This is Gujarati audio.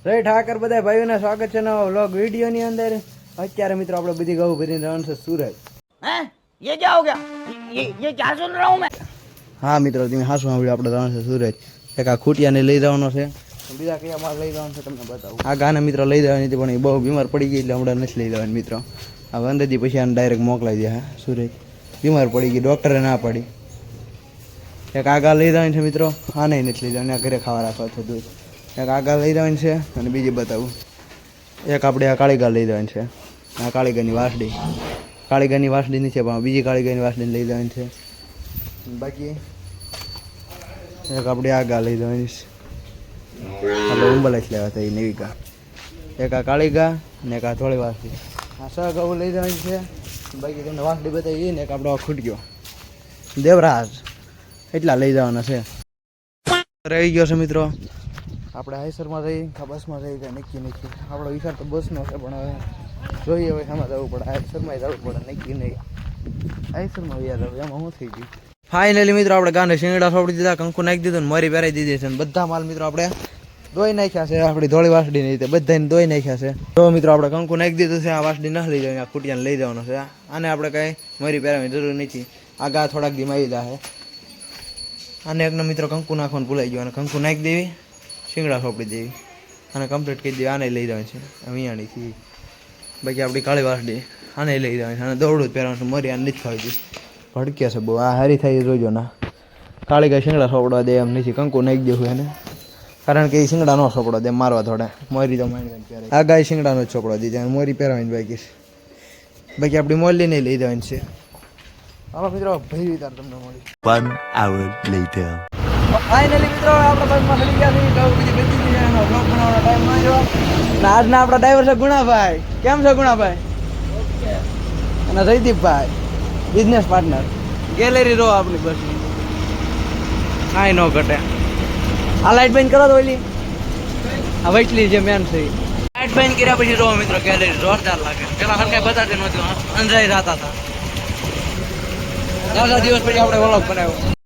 જય ઠાકર બધા ભાઈઓને સ્વાગત છે નવા વ્લોગ વિડીયોની અંદર। અત્યારે મિત્રો આપણે બધી ગૌ ભરીને જવાનું છે સુરત। हैं ये क्या हो गया? ये क्या सुन रहा हूँ मैं? હા મિત્રો તમે હાસુ સાંભળ્યું, આપણે જવાનું છે સુરત। એક આ ખૂટિયાને લઈ જવાનો છે, બીજા કયા માલ લઈ જવાનું છે તમને બતાવું। આ ગાને મિત્રો લઈ જવાની હતી પણ એ બહુ બીમાર પડી ગઈ એટલે હમણાં નથી લઈ જવાની મિત્રો। આ વંદેથી પછી આને ડાયરેક્ટ મોકલાઈ દે સુરત। બીમાર પડી ગઈ, ડૉક્ટરે ના પાડી। એક આગા લઈ જવાની છે મિત્રો, આને નથી લઈ જવાની, આ ઘરે ખાવા રાખવા છે દૂધ। એક આગા લઈ જવાની છે અને બીજી બતાવું। એક આપણે આ કાળીગા લઈ જવાની છે, આ કાળીગાની વાસડી। કાળીગાની વાસડી નીચે પણ બીજી કાળીગાની વાસડીને લઈ જવાની છે। બાકી એક આપણે આગા લઈ જવાની છે, આપણે ઉંબલાઈસ લેવા હતા એ નવી ગા। એક આ કાળીગા ને એક આ થોડી વાસડી, આ સહ ગૌ લઈ જવાની છે। બાકી તમને વાસડી બતાવી ને એક આપણો ખૂટક્યો દેવરાજ, એટલા લઈ જવાના છે। રહી ગયો છે મિત્રો, આપણે હાઈસરમાં જઈ કે બસમાં જઈ કે નક્કી નથી। આપણો વિચાર તો બસનો છે પણ હવે જોઈએ હવે એમાં જવું પડે, હાઈસરમાં જવું પડે, નક્કી નહીં હાઈસરમાં યાર હવે એમાં શું થઈ ગયું। ફાઇનલી મિત્રો આપણે ગાને શિંગડા સોપડી દીધા, કંકુ નાખી દીધું ને મરી પહેરાઈ દીધી છે, બધા માલ મિત્રો આપણે દોઈ નાખ્યા છે। આપણી ધોળી વાસડીની રીતે બધાને દોઈ નાખ્યા છે। તો મિત્રો આપણે કંકુ નાખી દીધું છે, આ વાસડી ન લઈ જવાની, આ ખૂટિયાને લઈ જવાનું છે। આને આપણે કાંઈ મરી પહેરાવવાની જરૂર નથી, આ ગા થોડાક દી આવી જાય। આને એકનો મિત્રો કંકુ નાખવાનું ભૂલાઈ ગયું, અને કંકુ નાખી દેવી, શિંગડા સોપડી દેવી અને કમ્પ્લીટ કરી દેવી। આને લઈ જવાની છે અહીંયાણીથી। બાકી આપણી કાળી વાસડી આને લઈ જવાની છે, અને દોડું જ પહેરવાનું છે, મરી આને નથી ખાવી ભડક્યા છે બહુ। આ હારી થાય જોજો ના, કાળી ગાય શિંગડા સોપડવા દે એમ નથી, કંકુ નાખી દેવું એને, કારણ કે એ શિંગડા ન સોપડવા દે, મારવા થોડા મોરી તો માંડવાની પહેરે। આ ગાય શિંગડાનો જ સોપડવા દીધા, મોરી પહેરવાની બાકી બાકી આપણી મોરલી નહીં લઈ જવાની છે। હાલો મિત્રો ભાઈ વિચાર તમને મળી 1 hour later. ફાઇનલી મિત્રો આપણે બસમાં ચડી ગયા છીએ, ગૌ બીજી બચી ગઈ છે, એનો બ્લોગ બનાવવાનો ટાઈમ ન રહ્યો। અને આજના આપણા ડ્રાઈવર છે ગુણાભાઈ। કેમ છે ગુણાભાઈ? અને જયદીપભાઈ બિઝનેસ પાર્ટનર। ગેલેરી રો આપણી બસની, કાંઈ ન ઘટે। આ લાઇટ બંધ કરો તો ઓલી આ વૈટલી જે મેન છે, લાઇટ બંધ કર્યા પછી રો મિત્રો ગેલેરી જોરદાર લાગે। પેલા હરકાઈ બતાડે નહોતું, અંજાઈ જતા હતા। 10 દિવસ પછી આપણે વ્લોગ બનાવ્યો।